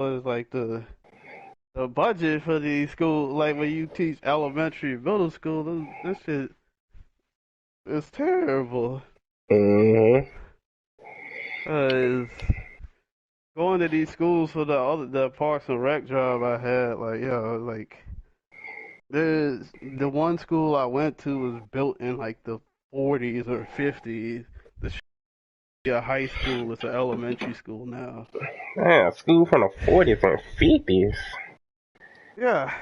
was like the budget for these schools, like when you teach elementary, middle school, this shit is terrible. Mm-hmm. Cause going to these schools for the Parks and Rec job I had, like like the one school I went to was built in like the 40s or 50s. The shit be a high school, it's an elementary school now. Man, school from the 40s and 50s. Yeah,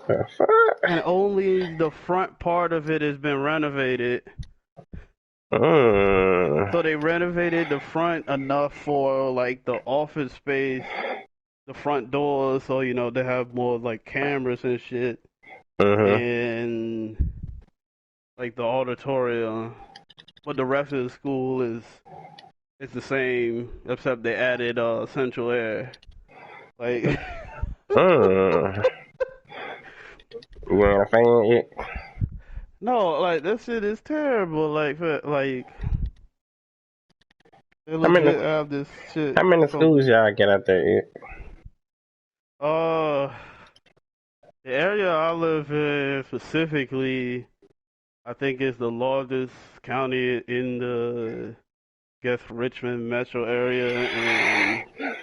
The fuck? and only the front part of it has been renovated. Mm. So they renovated the front enough for like the office space, the front doors, so they have more like cameras and shit, Mm-hmm. and like the auditorium. But the rest of the school is it's the same, except they added central air. Like Mm. You ain't a fan yet? no, like that shit is terrible. Like they How many legit have this shit how many from schools y'all get out there yet? uh the area I live in specifically. I think it's the largest county in the, I guess, Richmond metro area, and I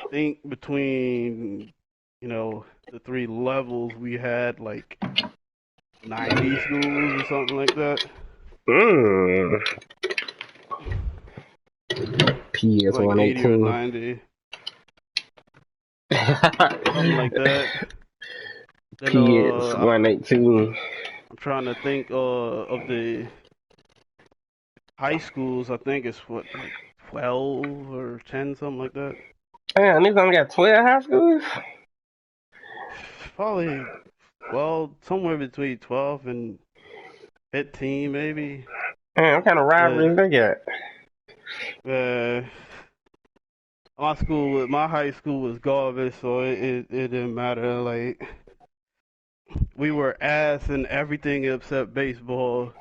think between, the three levels we had like 90 schools or something like that. Mm. PS Like 80 or 118. 90, something like that. Then PS 118. I'm trying to think of the high schools. I think it's what like 12 or 10, something like that. Damn, these only got 12 high schools? Probably well, somewhere between 12 and 15, maybe. Damn, what kind of But rivalries they got? uh, my high school was garbage, so it didn't matter. Like we were ass in everything except baseball.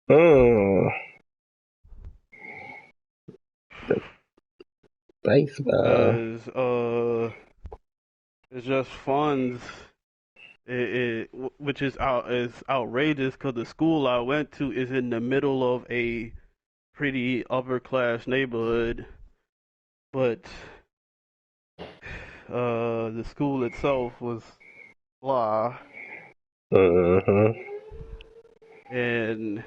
Hmm. Baseball. Cause it's just funds. Which is outrageous because the school I went to is in the middle of a pretty upper class neighborhood, but the school itself was blah, Mm-hmm. and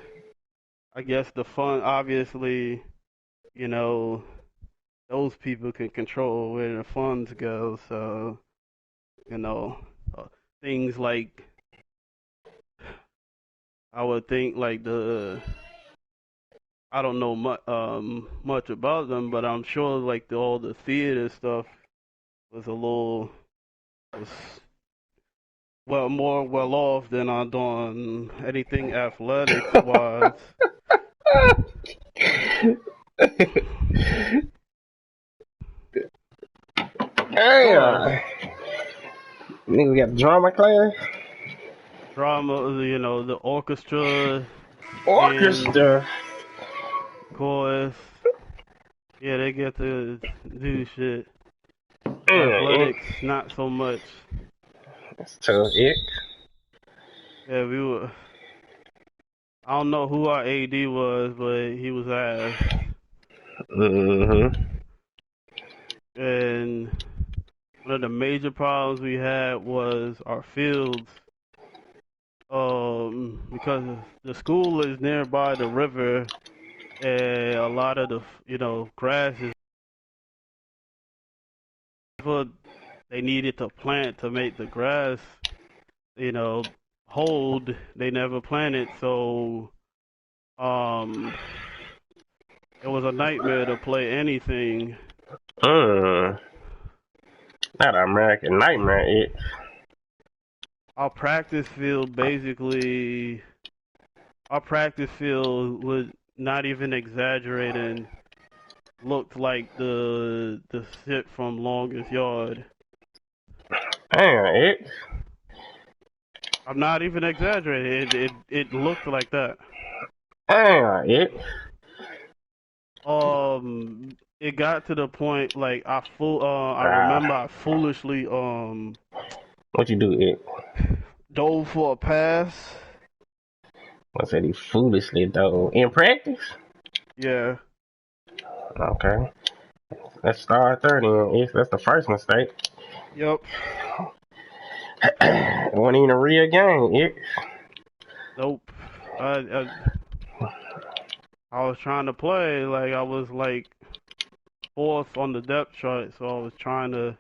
I guess the fun, obviously, you know, those people can control where the funds go. So, you know, uh, things like I would think like I don't know much about them, but I'm sure like all the theater stuff was a little was more well off than I done anything athletics wise. Oh, Damn. Nigga got drama class? drama, the orchestra and Orchestra. chorus. Yeah, they get to do shit. Mm, Athletics, not so much. that's tough, it. Yeah, we were. I don't know who our AD was, but he was ass. Mm-hmm. And one of the major problems we had was our fields. Because the school is nearby the river, and a lot of the grass is what they needed to plant to make the grass you know hold. They never planted, so um, it was a nightmare to play anything. Mm. Not an American Nightmare, it. Our practice field basically, our practice field was not even exaggerating. Looked like the shit from Longest Yard. Damn, it. I'm not even exaggerating. It looked like that. Damn, it. Um, it got to the point like I remember Ah, I foolishly what you do, it? dove for a pass. I said he foolishly though. In practice? Yeah. Okay. Let's start there then. Yes, that's the first mistake. Yep. It wasn't even a real game. Nope. I I was trying to play like I was like fourth on the depth chart, so I was trying to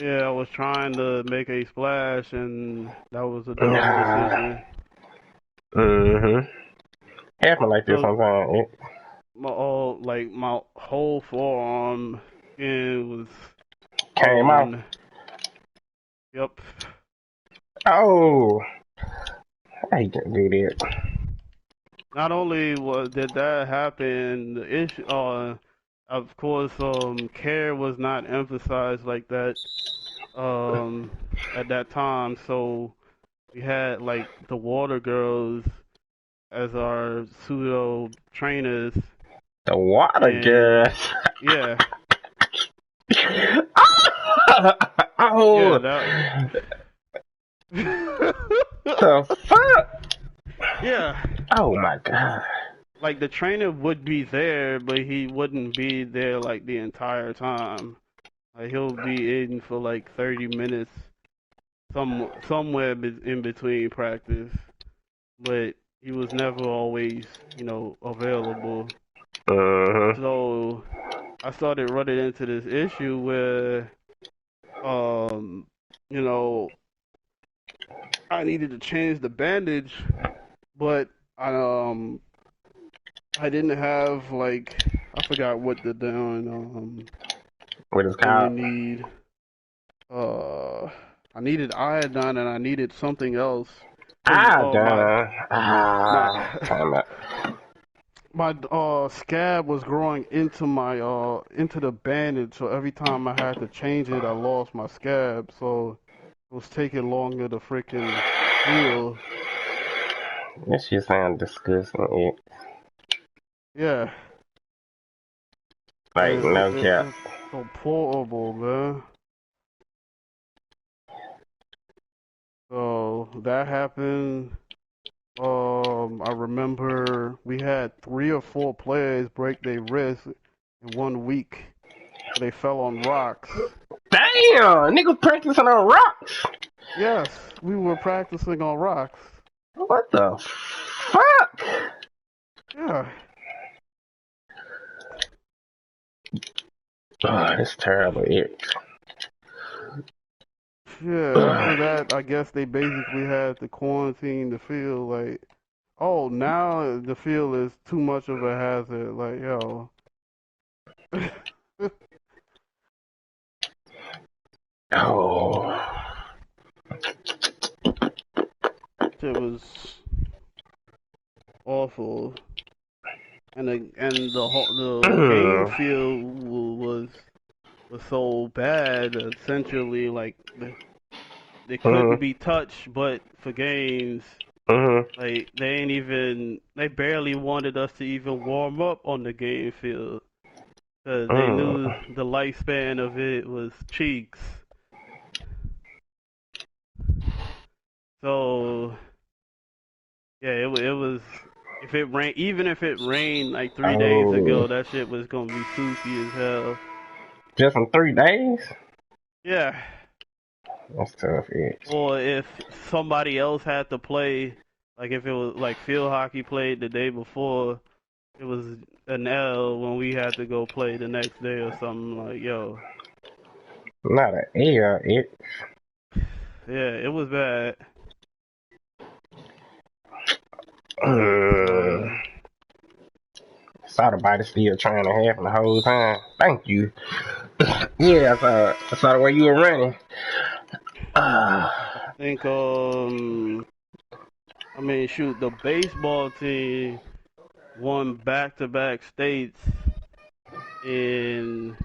I was trying to make a splash, and that was a dumb decision. Mm-hmm. Happen like this So sometimes. my whole forearm skin was Came out. gone. Yep. Oh, I can do that. Not only did that happen, the issue, of course, care was not emphasized like that, um, at that time. So we had like the water girls as our pseudo trainers, The water and gas. yeah, Oh, yeah, that, the fuck? yeah. Oh my god. Like the trainer would be there, but he wouldn't be there like the entire time. Like he'll be in for like 30 minutes, somewhere in between practice, but he was never always, available. Uh-huh. So I started running into this issue where, um, you know, I needed to change the bandage, but I didn't have like I forgot what the damn What is thing you called? need. Uh, I needed iodine and I needed something else because Ah, done. my Ah, time out. my scab was growing into the bandage, so every time I had to change it, I lost my scab. So it was taking longer to freaking heal. This shit sound disgusting. Yeah, Like, no cap. it's so horrible, man. So that happened. I remember we had 3 or 4 players break their wrists in 1 week. They fell on rocks. Damn, niggas practicing on rocks. Yes, we were practicing on rocks. What the fuck? Yeah, Oh, that's terrible. yeah. After that, I guess they basically had to quarantine the field. Like, oh, now the field is too much of a hazard. Like, yo, Oh. it was awful. And the game field was so bad. Essentially, like they couldn't be touched. But for games, like they barely wanted us to even warm up on the game field because they knew the lifespan of it was cheeks. So yeah, it was. If it rain, even if it rained like 3 days Oh. ago, that shit was gonna be soupy as hell. Just in 3 days? Yeah. That's tough, Or if somebody else had to play, like if it was like field hockey played the day before, it was an L when we had to go play the next day or something. Like, yo, Not an L, yeah, it was bad. Uh, So saw the body still trying to happen the whole time. Thank you. Yeah, I saw the way you were running. I think I mean shoot, the baseball team won back-to-back states, and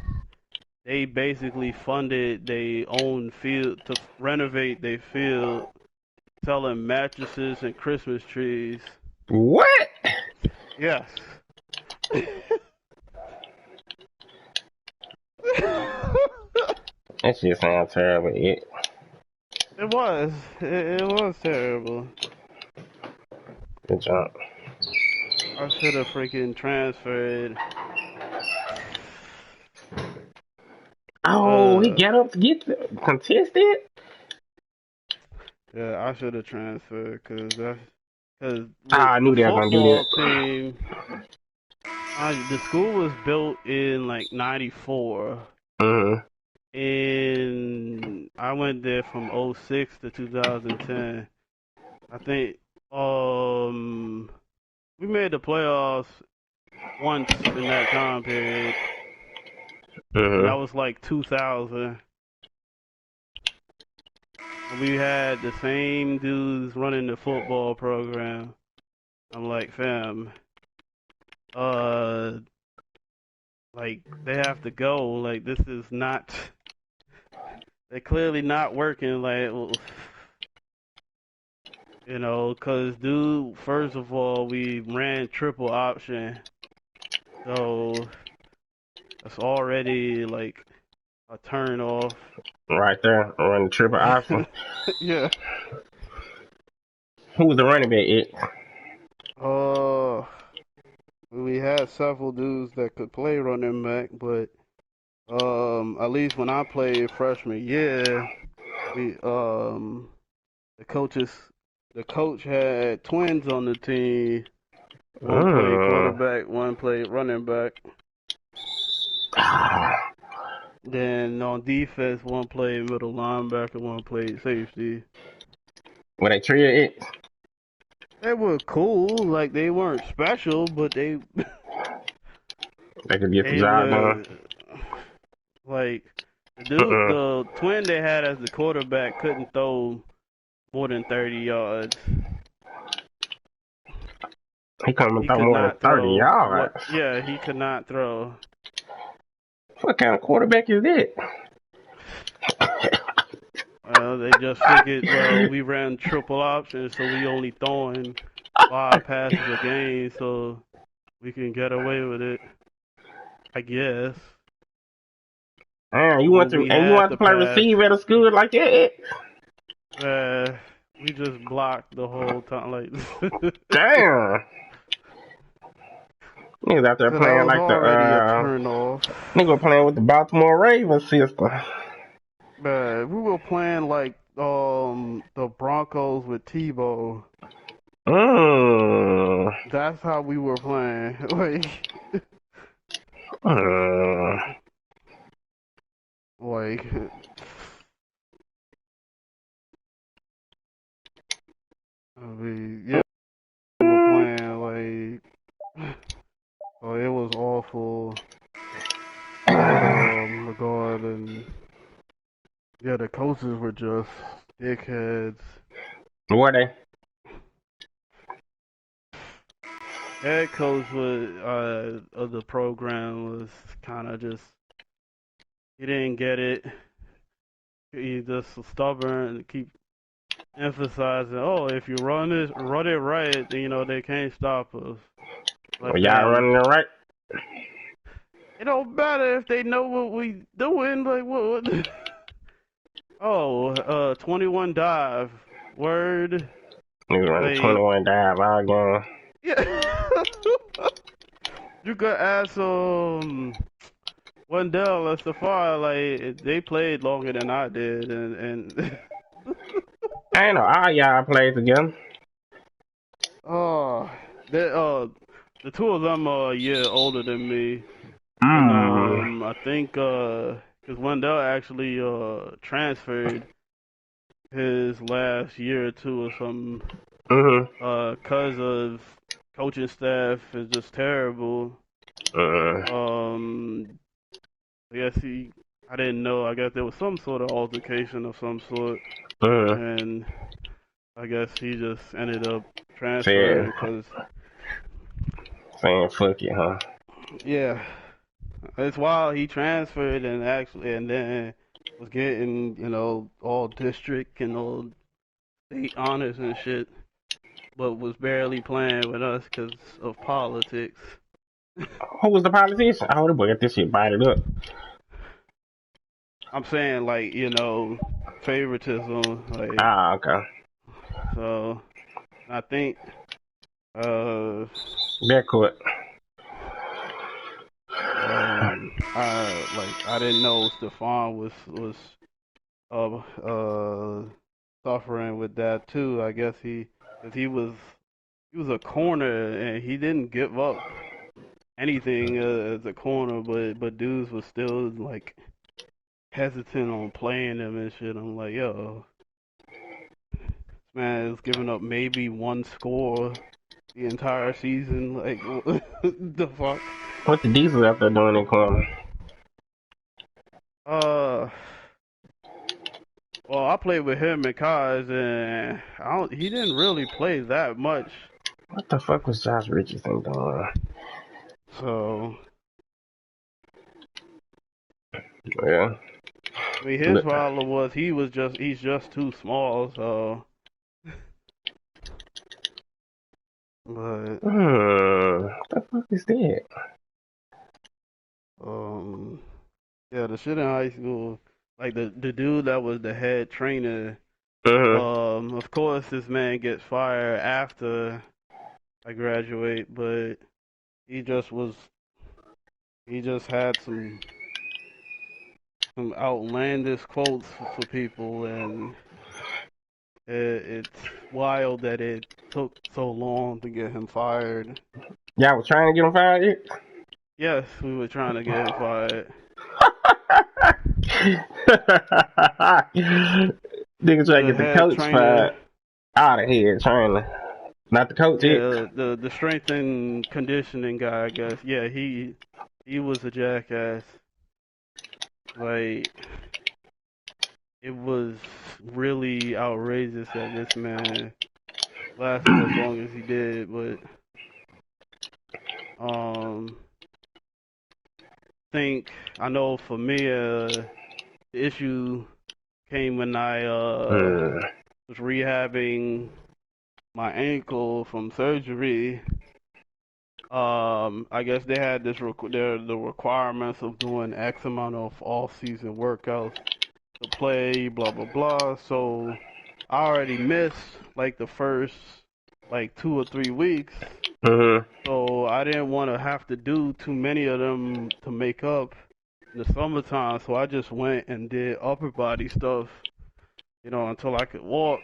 they basically funded their own field to renovate their field, selling mattresses and Christmas trees. What? Yes. That shit sounds terrible. It was. It was terrible. Good job. I should have freaking transferred. Oh, he Uh, got up to get contested. yeah, I should have transferred because with Ah, I the knew they were gonna do football that. team, the school was built in like '94, Mm-hmm. and I went there from '06 to 2010. I think we made the playoffs once in that time period, and that Mm-hmm. was like 2000. And we had the same dudes running the football program. I'm like, fam, uh, like they have to go. Like this is not. They're clearly not working. Like, cause dude, first of all, we ran triple option, so that's already like a turn off. Right there, running the triple option. Yeah. Who was the running back? Uh, we had several dudes that could play running back, but at least when I played freshman year, we the coaches the coach had twins on the team. One played Mm. quarterback, one played running back. Then on defense, one played middle linebacker, one played safety. Were they trio it? They were cool, like they weren't special, but they They could get the they job done. were like Mm-mm. the twin they had as the quarterback couldn't throw more than 30 yards. He couldn't He throw could more than not 30 throw. What? yards. Yeah, he could not throw. What kind of quarterback is that? They just figured, well, we ran triple options, so we only throwing 5 passes a game, so we can get away with it, I guess. Man, But when we you had want to to play pass, receive at a school like that? uh, we just blocked the whole time. Like, Damn. Niggas out there so that playing was like the already a turn off. nigga playing with the Baltimore Ravens system. We were playing like the Broncos with Tebow. Mmm. That's how we were playing. Mm. Like, I mean, yeah, we were playing like, oh, it was awful in that regard, and yeah, the coaches were just dickheads. What they? Head coach was of the program was kind of just he didn't get it. He just was stubborn and keep emphasizing, oh, if you run it right, then, they can't stop us. Like, Y'all fam, running it right? it don't matter if they know what we doing. Like, what? Oh, 21 dive. Word. Niggas running Like, 21 dive all game. yeah. You could ask Wendell or Safari, like they played longer than I did, and I ain't know all y'all played together. oh, they the two of them are a year older than me, and Mmm. I think because Wendell actually transferred his last year or two or something, Mm-hmm. cause of coaching staff is just terrible. Um, I guess I didn't know. I guess there was some sort of altercation of some sort, Mm-hmm. and I guess he just ended up Saying, transferring because, saying fuck it, huh? yeah, it's wild. He transferred and then was getting, all district and all state honors and shit, but was barely playing with us because of politics. Who was the politician? Oh, the boy got this shit botted up. I'm saying like favoritism, like Ah, okay. so. I think uh Backcourt. I didn't know Stephon was uh suffering with that too. I guess cause he was a corner and he didn't give up anything as a corner, but dudes was still like hesitant on playing him and shit. I'm like, yo, this man is giving up maybe one score the entire season. Like, what the fuck? What the Diesel out there doing in corner? Uh, well, I played with him and Kaz, and he didn't really play that much. What the fuck was Josh Richardson doing? So, Yeah. I mean, his problem was he's just too small. So, but What the fuck is that? um, yeah, the shit in high school, like the dude that was the head trainer. Uh-huh. Of course, this man gets fired after I graduate, but he just was he just had some outlandish quotes for people, and it's wild that it took so long to get him fired. Y'all was trying to get him fired yet? Yes, we were trying to get him fired. Nigga trying to The get the head coach fired. trainer, Out of here, trying to. Not the coach yet. yeah, the strength and conditioning guy, I guess. Yeah, he was a jackass. Like it was really outrageous that this man lasted as long as he did, but um think I know for me the issue came when I was rehabbing my ankle from surgery. I guess they had the requirements of doing X amount of off-season workouts to play, blah blah blah. So I already missed like the first like 2 or 3 weeks. Uh-huh. So I didn't want to have to do too many of them to make up in the summertime. So I just went and did upper body stuff, until I could walk.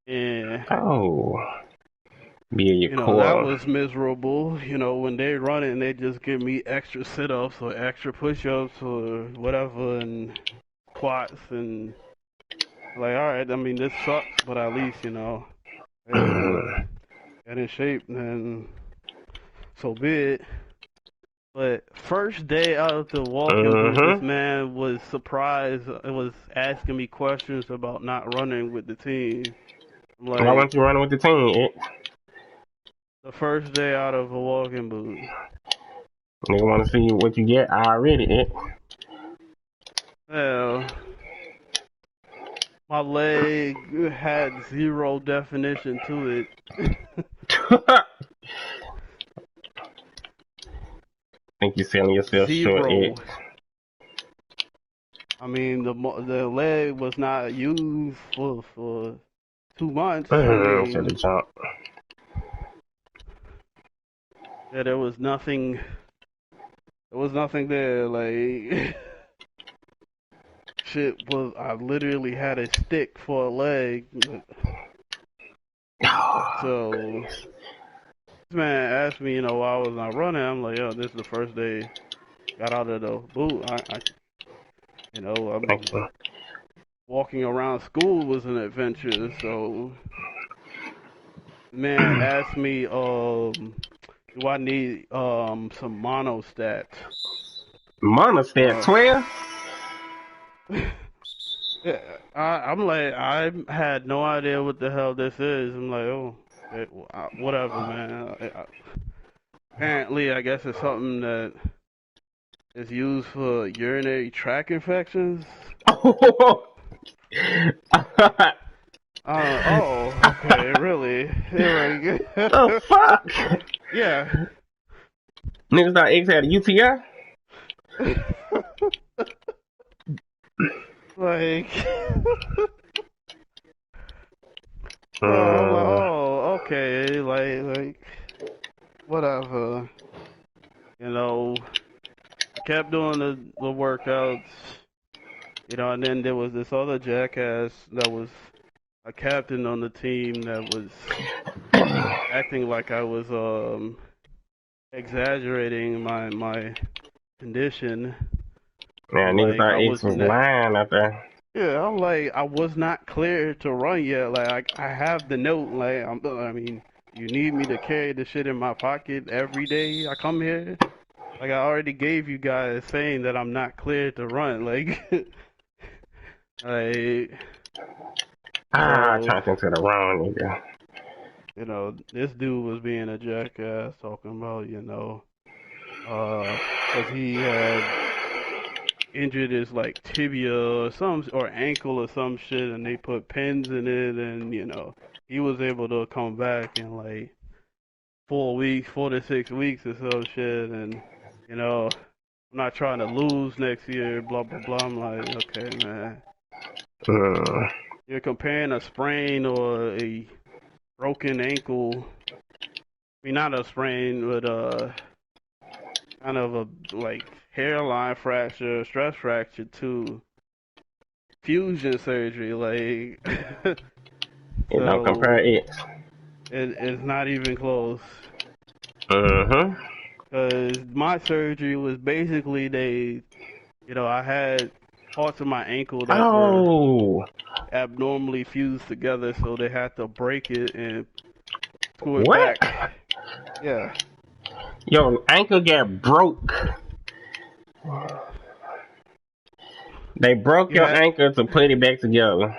And Oh. Be in your that core. was miserable. When they run it, they just give me extra sit-ups or extra push-ups or whatever, and squats, and like, all right. I mean, this sucks, but at least able to get in shape, and so be it. But first day out of the walking boot, Uh-huh. this man was surprised. It was asking me questions about not running with the team. Why Like weren't you running with the team yet? the first day out of a walking boot. Nigga want to see what you get already yet. Well, my leg had zero definition to it. Think you're selling yourself short, Zero. Ed. I mean, the leg was not used for 2 months. I To the mean, jump. yeah, there was nothing. There was nothing there. Like shit was. I literally had a stick for a leg. So this man asked me, why I was not running. I'm like, yo, this is the first day got out of the boot. I mean, Thank you. walking around school was an adventure. So man asked me, do I need some monostats? Monostat Uh, 12? yeah, I'm like, I had no idea what the hell this is. I'm like, oh, okay, whatever, man. Apparently, I guess it's something that is used for urinary tract infections. Oh, okay, really? Yeah, The like, fuck? yeah. Niggas thought X had a UTI? Like, so I'm like, Mm, oh, okay, like whatever. You know, I kept doing the workouts. And then there was this other jackass that was a captain on the team that was acting like I was exaggerating my condition. man, I'm niggas like, thought X was lying out there. yeah, I'm like, I was not clear to run yet. Like, I have the note. Like, I mean, you need me to carry the shit in my pocket every day I come here? Like, I already gave you guys saying that I'm not clear to run. Like, like, Ah, I so, turned into the wrong nigga. this dude was being a jackass talking about, because he had injured his like tibia or or ankle or some shit, and they put pins in it, and he was able to come back in like 4 weeks, 4 to 6 weeks or so shit, and I'm not trying to lose next year, blah blah blah. I'm like, okay, man, Mm, you're comparing a sprain or a broken ankle. I mean, not a sprain, but kind of a like hairline fracture, stress fracture to fusion surgery. Like, it don't compare so X. it's not even close. Mm-hmm. Cause my surgery was basically I had parts of my ankle that were Oh, abnormally fused together, so they had to break it and screw it what? back. Yeah, Your ankle got broke. They broke you your had, ankle to put it back together.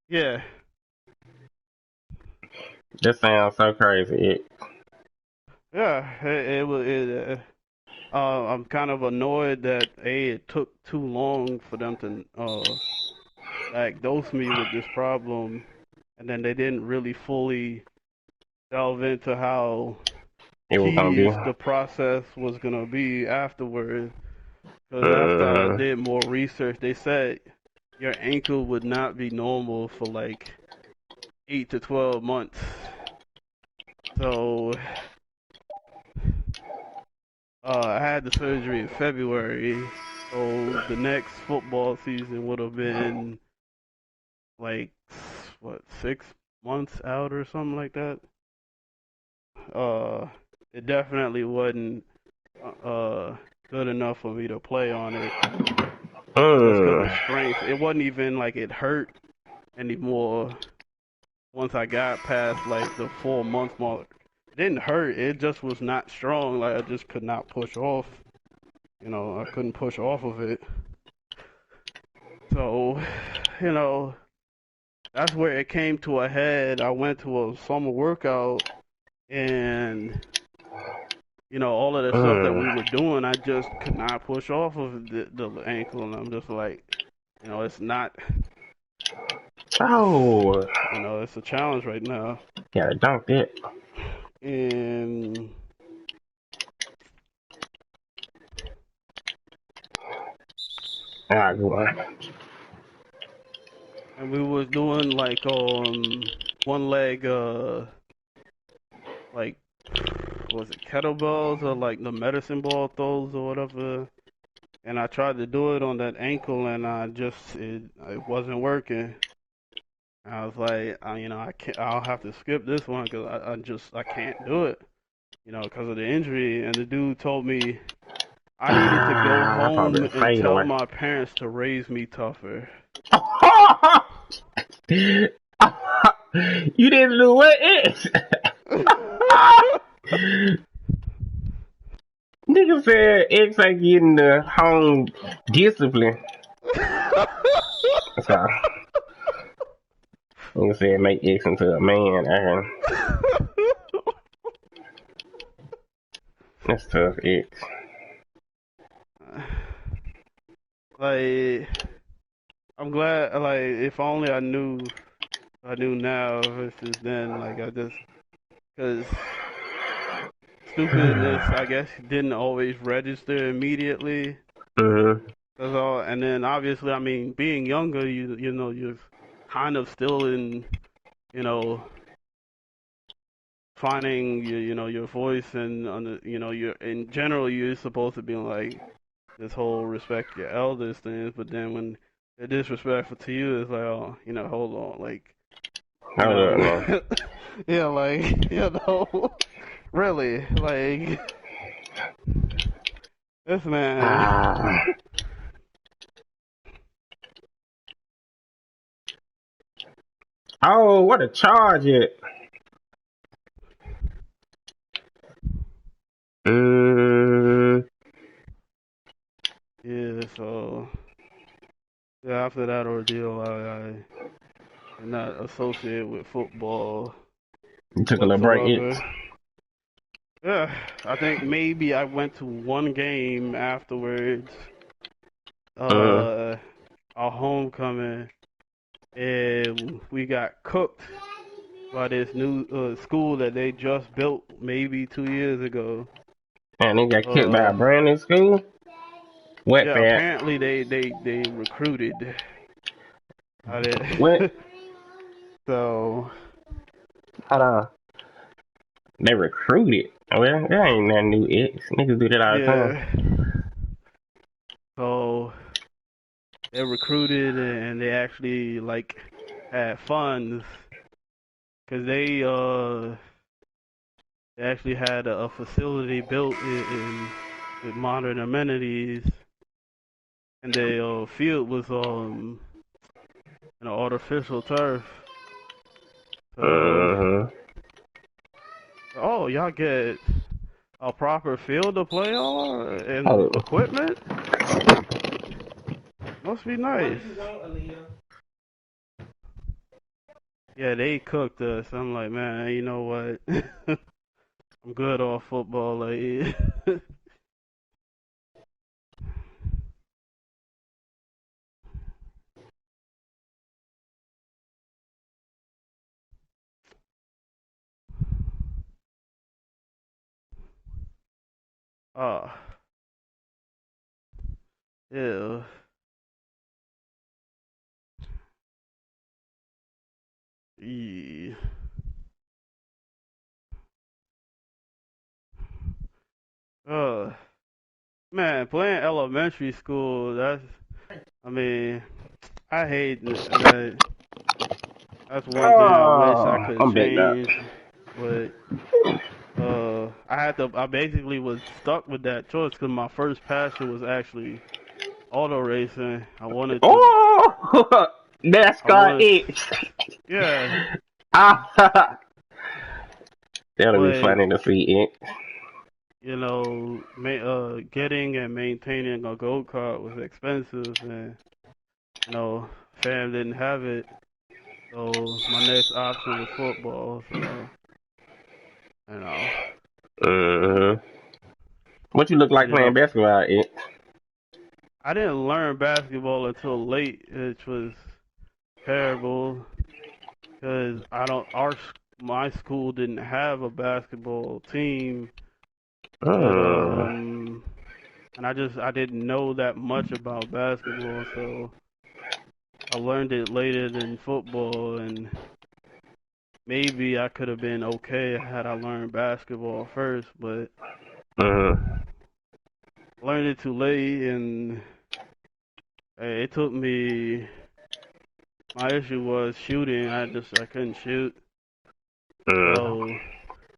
yeah, That sounds so crazy. yeah. It was. I'm kind of annoyed that it took too long for them to diagnose me with this problem, and then they didn't really fully delve into how It was gonna be. tedious the process was gonna be afterwards. Because after I Mm, did more research, they said your ankle would not be normal for like 8 to 12 months. So I had the surgery in February. So the next football season would have been like what 6 months out or something like that. Uh, it definitely wasn't uh good enough for me to play on it just because of mm. strength. It wasn't even like it hurt anymore once I got past like the 4 month mark. It didn't hurt. It just was not strong. Like I just could not push off. I couldn't push off of it. So, you know, that's where it came to a head. I went to a summer workout and all of the stuff that we Mm. were doing, I just could not push off of the ankle, and I'm just like, it's not, it's, Oh, it's a challenge right now, gotta dunk it. and Ah, good one. we was doing like one leg, like was it kettlebells or like the medicine ball throws or whatever, and I tried to do it on that ankle, and it wasn't working. I was like, I can't. I'll have to skip this one because I can't do it, because of the injury. And the dude told me I needed to go Ah, I thought home it and fade tell away. my parents to raise me tougher. You didn't do what X. Nigga said X ain't getting the home discipline. So, nigga said make X into a man. And that's tough, X. Like, I'm glad. Like, if only I knew now versus then. Like, because stupidness, I guess, didn't always register immediately. Mm-hmm. That's all. And then obviously, I mean, being younger, you know, you're kind of still in, you know, finding you know your voice and you know you're in general you're supposed to be like this whole respect your elders thing, but then when they're disrespectful to you, it's like, oh, you know, hold on, like, you Hold know, up now. yeah, like, you know, really, like, this man, Ah. Oh, what a charge it. Mm, yeah, so yeah, after that ordeal, I did not associate with football you took a little break. It. whatsoever. Yeah, I think maybe I went to one game afterwards, Uh, uh, our homecoming, and we got cooked by this new school that they just built maybe 2 years ago. and they got kicked by a Uh, brand new school. Wet yeah, pat. apparently they recruited. I What? did. So Hold on. They recruited. Well, that ain't nothing new. It niggas do that all the time. yeah, so they recruited and they actually like had funds because they actually had a facility built with modern amenities, and the field was an artificial turf. So, Uh-huh. oh, y'all get a proper field to play on and Oh, equipment? Must be what nice. do you want, Aaliyah? Yeah, they cooked us. I'm like, man, you know what? I'm good off football. Like, oh, yeah. Yeah. Uh, man, playing elementary school, I mean, I hate that. That's one thing I wish I Oh, could I'm back up. change, but I basically was stuck with that choice because my first passion was actually auto racing. Oh, I NASCAR wanted, itch. yeah, Ah, that'll be but funny to see it. you know, getting and maintaining a go kart was expensive, and you know, fam didn't have it, so my next option was football. So you know, Uh-huh. What you look like ended playing up. basketball? It. I didn't learn basketball until late, which was terrible because I don't our my school didn't have a basketball team, but Uh, and I didn't know that much about basketball, so I learned it later than football, and maybe I could have been okay had I learned basketball first, but uh, I learned it too late, and it took me. My issue was shooting. I couldn't shoot, uh. so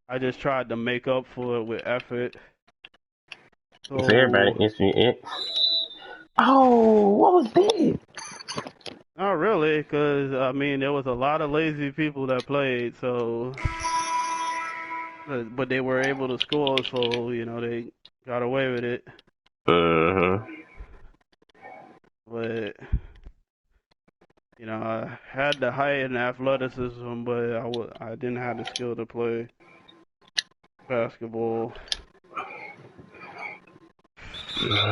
I just tried to make up for it with effort. So everybody So itch it. Oh, what was that? not really, because I mean there was a lot of lazy people that played, so but they were able to score, so you know they got away with it. Uh-huh. But you know I had the height and athleticism, but I didn't have the skill to play basketball.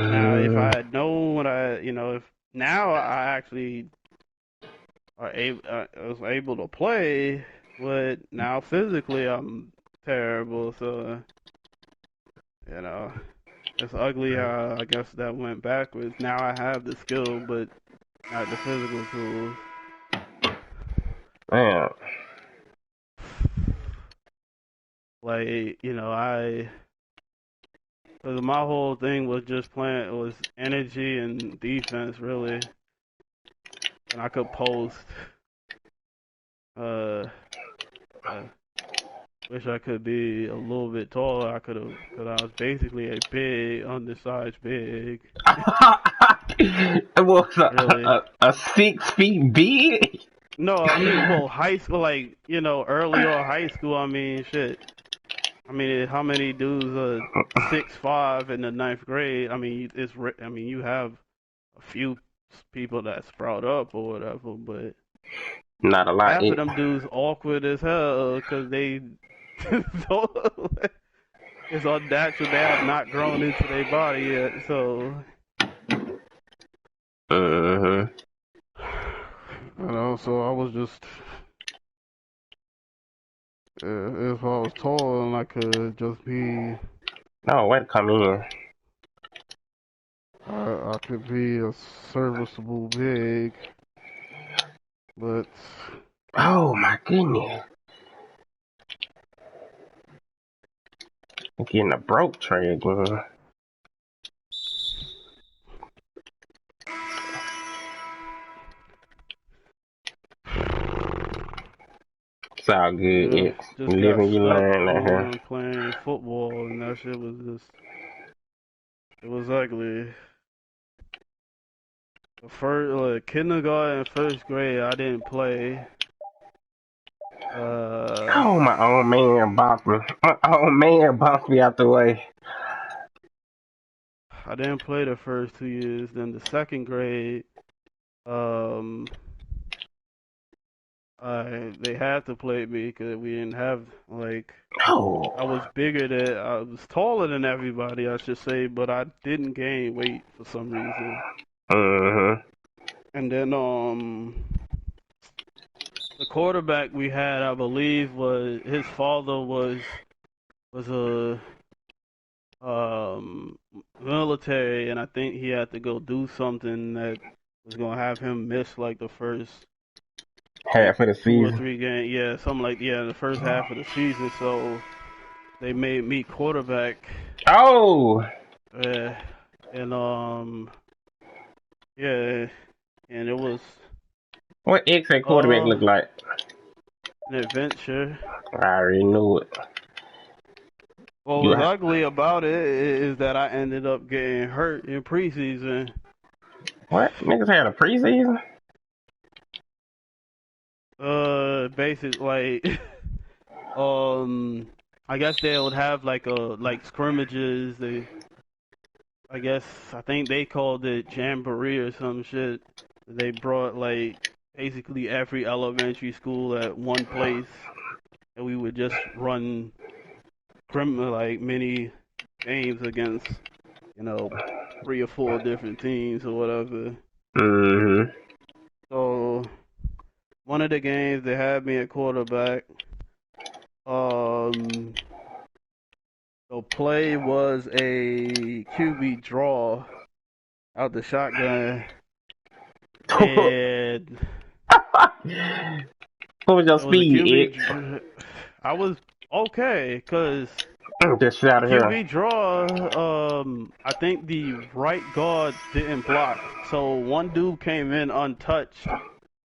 Now if I Uh, had known what you know if now I actually I was able to play, but now physically I'm terrible, so you know. It's ugly how I guess that went backwards. Now I have the skill, but not the physical tools. Man, Like, cause my whole thing was just playing, it was energy and defense really, and I could post. Uh, I wish I could be a little bit taller. I could have, cause I was basically a big, undersized big. it was Really. a 6 feet big. No, I mean, well, high school, like, early on high school. I mean, shit. I mean, how many dudes are 6'5" in the ninth grade? I mean, I mean, you have a few people that sprout up or whatever, but Not a lot. half of them dudes awkward as hell because they so it's unnatural. They have not grown into their body yet, so Uh-huh. So I was just if I was tall and I could just be, No, way to come in. I could be a serviceable big, but Oh my goodness. I'm getting a broke tray again. It's all good. yeah, It's just got living you stuck learn out here. on playing football, and that shit was just, it was ugly. First, kindergarten, first grade, I didn't play. Uh, Oh, my old man boxed me. My old man boxed me out the way. I didn't play the first 2 years. Then the second grade, um, they had to play me because we didn't have like Oh. I was taller than everybody, I should say, but I didn't gain weight for some reason. Uh-huh. And then the quarterback we had, I believe, was his father was a um military, and I think he had to go do something that was gonna have him miss like the first like Half of the season. 2 or 3 games. Yeah, something like yeah, the first half of the season. So they made me quarterback. Oh. Uh, and yeah, and it was What X-ray quarterback uh look like? an adventure. I already knew it. What You was ugly about it is that I ended up getting hurt in preseason. what? Niggas had a preseason? Basic like I guess they would have like scrimmages. I guess I think they called it jamboree or some shit. They brought like basically every elementary school at one place, and we would just run like mini games against you know 3 or 4 different teams or whatever. Mm-hmm. So one of the games they had me at quarterback. Um, the play was a QB draw out the shotgun, and What was your it was a speed, X? I was okay because Just shit out the of here. QB draw. I think the right guard didn't block, so one dude came in untouched,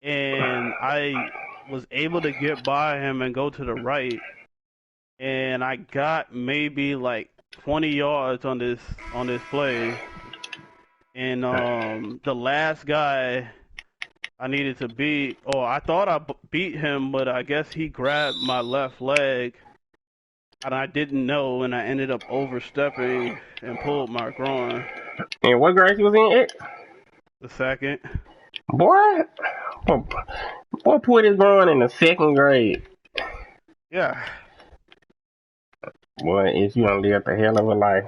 and I was able to get by him and go to the right, and I got maybe like 20 yards on this play, and the last guy I needed to beat, or I thought I beat him, but I guess he grabbed my left leg, and I didn't know, and I ended up overstepping and pulled my groin. And what grade you was in, X? The second, Boy, boy, boy put his gun in the second grade. yeah, Boy, if you don't live a hell of a life.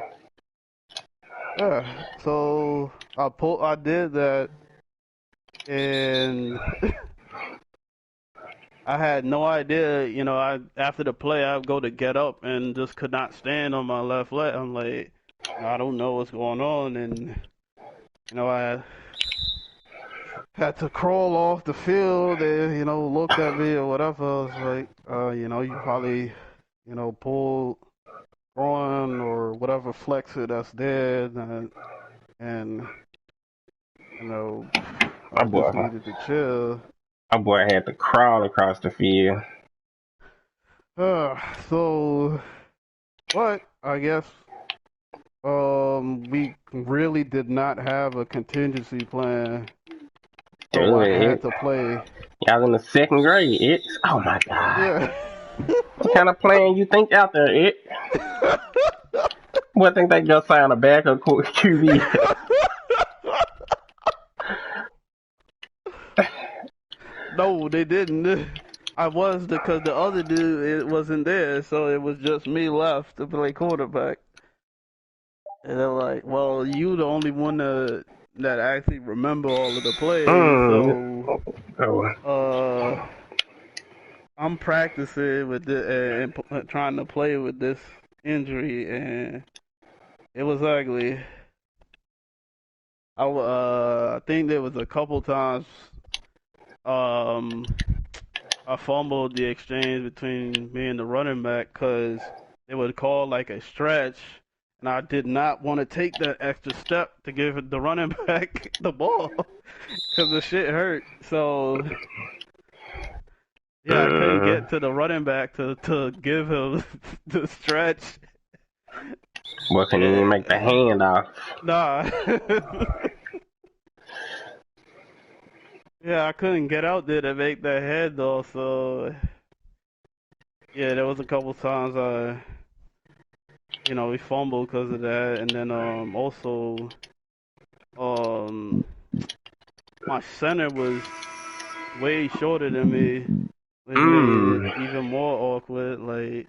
yeah. So I did that, and I had no idea. I after the play, I would go to get up and just could not stand on my left leg. I'm like, I don't know what's going on, and I had to crawl off the field. They, looked at me or whatever. I was like, you probably, pulled groin or whatever flexor that's there, and My I boy, just needed to chill. my boy had to crawl across the field. Uh, so, but I guess we really did not have a contingency plan, so I Good. had to play. Y'all in the second grade. It's oh my god. Yeah. What kind of plan you think out there? It. What think they just sign a back of QB? No, they didn't. I was because the other dude it wasn't there, so it was just me left to play quarterback. And they're like, "Well, you the only one that actually remember all of the plays, Mm. so Oh. uh, I'm practicing with and trying to play with this injury, and it was ugly. I think there was a couple times um I fumbled the exchange between me and the running back because they would call like a stretch, and I did not want to take that extra step to give the running back the ball because the shit hurt. So yeah, I couldn't Mm. get to the running back to give him the stretch. What can you even make the Yeah, hand off? nah. Yeah, I couldn't get out there to make that head though. So yeah, there was a couple times we fumbled because of that, and then also um my center was way shorter than me, which made it Mm. even more awkward. Like,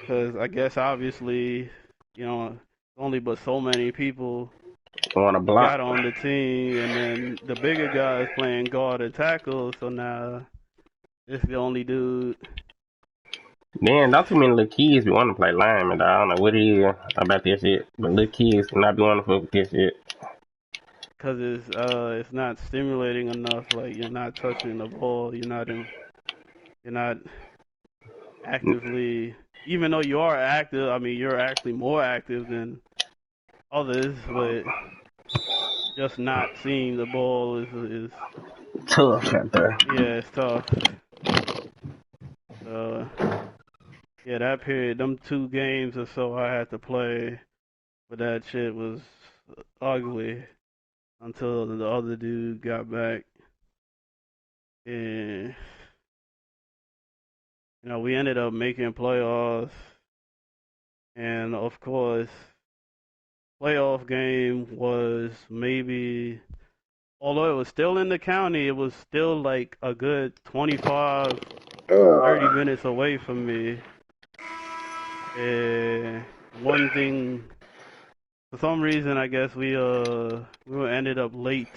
because I guess obviously only but so many people Want to block? got on the team, and then the bigger guys playing guard and tackle. So now this the only dude. Man, not too many little kids be wanting to play lineman. I don't know what it is about this shit, but little kids do not be wanting to fuck with this shit. Because it's not stimulating enough. Like you're not touching the ball. You're not actively, even though you are active, I mean, you're actually more active than others, but just not seeing the ball is Tough out there. yeah, it's tough. So yeah, that period, them 2 games or so I had to play, but that shit was ugly until the other dude got back, and we ended up making playoffs, and of course, playoff game was maybe although it was still in the county, it was still like a good 25, 30 Ugh. minutes away from me. And one thing, for some reason, I guess we ended up late.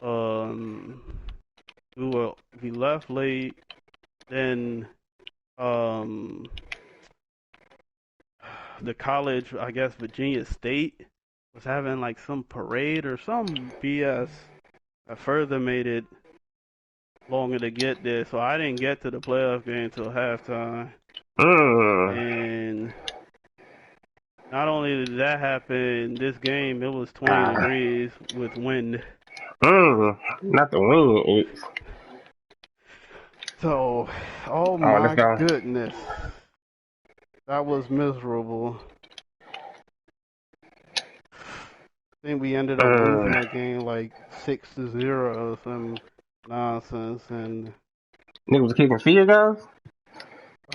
Um, we left late. Then um, the college, I guess Virginia State, was having like some parade or some BS that further made it longer to get there, so I didn't get to the playoff game until halftime. Mm. And not only did that happen, this game it was 20 Ah. degrees with wind. Not the wing. It's So, oh oh, let's my go. goodness, that was miserable. I think we ended up losing Mm. that game like 6-0 or some nonsense, and Niggas was kicking field goals.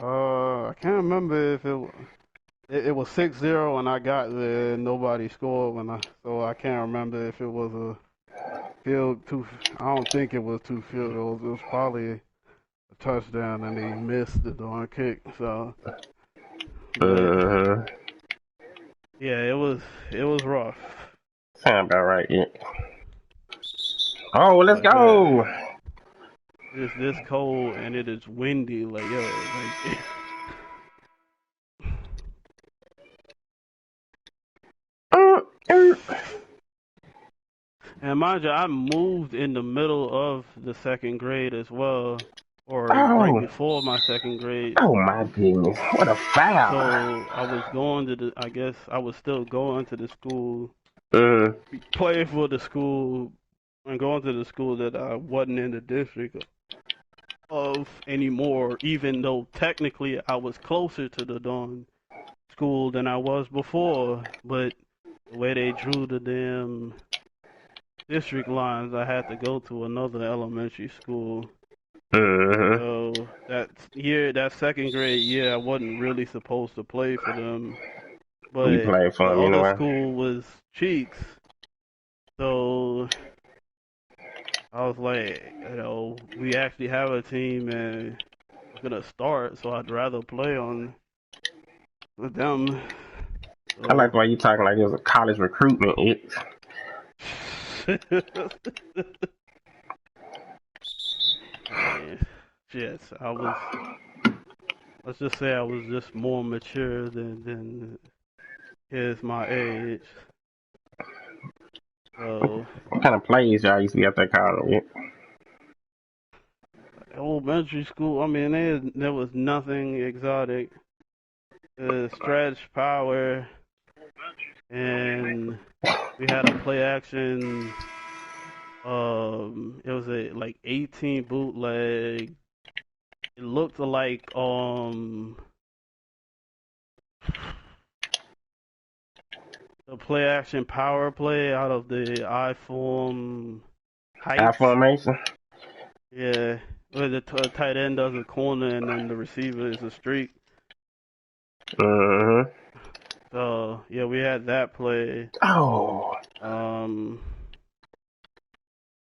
I can't remember if it was 6-0 when I got there and nobody scored so I can't remember if it was a field two. I don't think it was 2 field goals. It was probably a touchdown and they missed the darn kick. So, but Mm-hmm. yeah, it was rough. Sound about right. Yeah. Oh, well, let's Like that. go. It's this cold and it is windy. Like yo, like And mind you, I moved in the middle of the second grade as well, or right Oh, before my second grade. oh my goodness. What a foul. So I was going to I guess I was still going to the school, Mm, playing for the school, and going to the school that I wasn't in the district of anymore, even though technically I was closer to the Dawn school than I was before. But the way they drew the damn district lines, I had to go to another elementary school. mm-hmm. So that year, that second grade year, I wasn't really supposed to play for them. You But played the for him other anyway. school was Cheeks. So I was like, we actually have a team and we're gonna start, so I'd rather play on with them. I like So the way you talking like it was a college recruitment. yeah, yes, I was. Let's just say I was just more mature than kids my age. So What kind of plays y'all used to be out there calling it? elementary school, I mean, there was nothing exotic. Stretch, power, and we had a play action. It was a like 18 bootleg. It looked like the play action power play out of the iPhone I Heights. formation. Yeah, where the tight end does a corner and then the receiver is a streak. Mm-hmm. So yeah, we had that play. Oh, Um,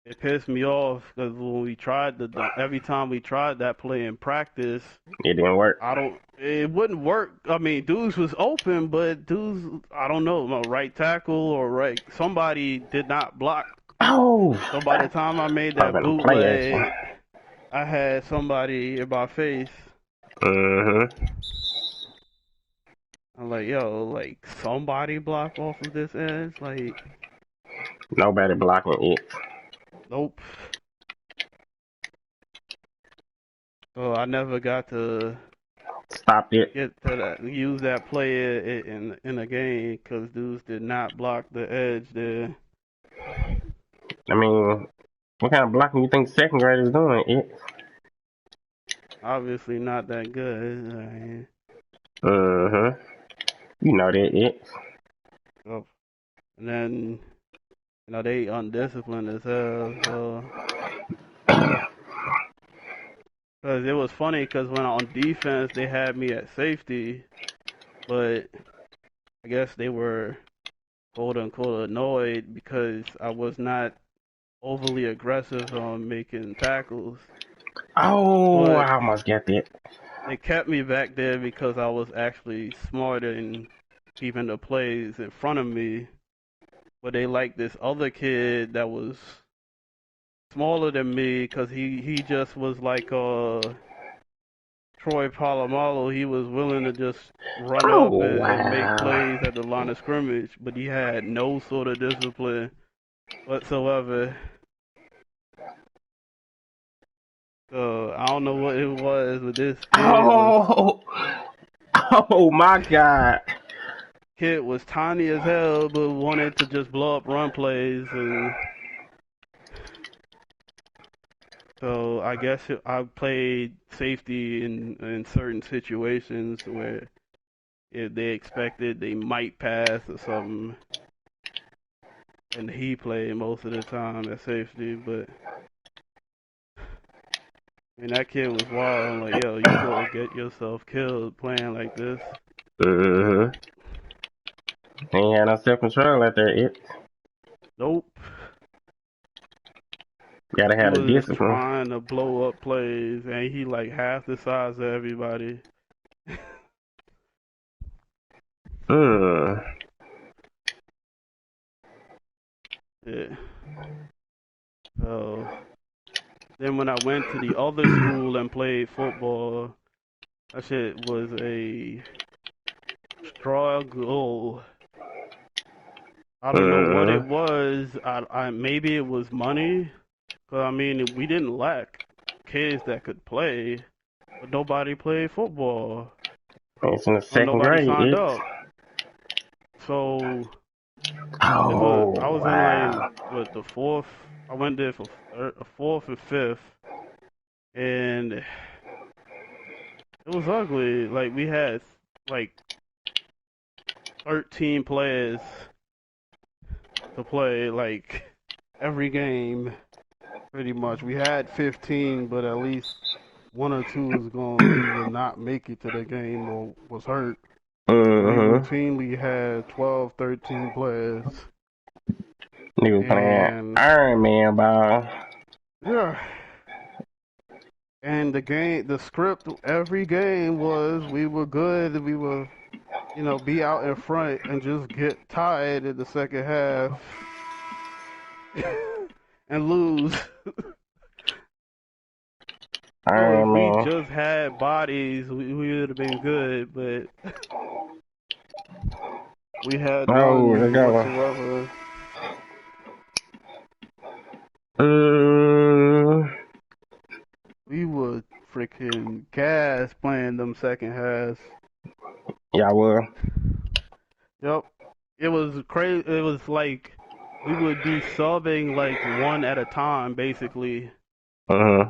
it pissed me off because when we tried every time we tried that play in practice, it didn't work. it wouldn't work. I mean, dudes was open, but dudes, I don't know, my right tackle or somebody did not block. Oh, So by the time I made I've that been a play action. bootleg, I had somebody in my face. Mm-hmm. I'm like, yo, like somebody block off of this edge? Like, Nobody blocking it. nope. So I never got to Stopped it. use that play in a game because dudes did not block the edge there. I mean, what kind of blocking you think second graders doing? It. Obviously not that good. Mm-hmm. You know that it. So, and then they undisciplined as hell. So because it was funny because when on defense they had me at safety, but I guess they were quote unquote annoyed because I was not overly aggressive on making tackles. Oh, But I almost got that. they kept me back there because I was actually smarter in keeping the plays in front of me. But they liked this other kid that was smaller than me because he just was like Troy Polamalu. He was willing to just run up Oh, and make wow. plays at the line of scrimmage, but he had no sort of discipline whatsoever. So I don't know what it was, but this Oh, oh my God. kid was tiny as hell, but wanted to just blow up run plays, and so I guess I played safety in certain situations where if they expected they might pass or something, and he played most of the time at safety. But I mean that kid was wild. I'm like, yo, you go get yourself killed playing like this. Mm-hmm. Ain't had no self control out there. It Nope. gotta He have the was just discipline. trying to blow up plays, and he like half the size of everybody. Mm. Yeah. So then when I went to the other school and played football, that shit was a struggle. I don't know what it Mm-hmm. was. Maybe it was money. 'Cause I mean, we didn't lack kids that could play, but nobody played football It's in the or second nobody grade. signed It's up. So oh I was in like wow. what the fourth. I went there for fourth and fifth, and it was ugly. Like we had like 13 players to play like every game, pretty much. We had 15, but at least one or two was going to either not make it to the game or was hurt. So we Mm-hmm. routinely had 12, 13 players. Nigga playing And Iron Man ball. yeah, and the script every game was we were good, we were, be out in front and just get tired in the second half and lose. So if Iron we Man. just had bodies, we would have been good, but we had Oh, there none go. whatsoever. Mm, We were freaking gas playing them second halves. yeah, well. Yep. It was crazy. It was like we would be subbing like one at a time, basically. Mm-hmm.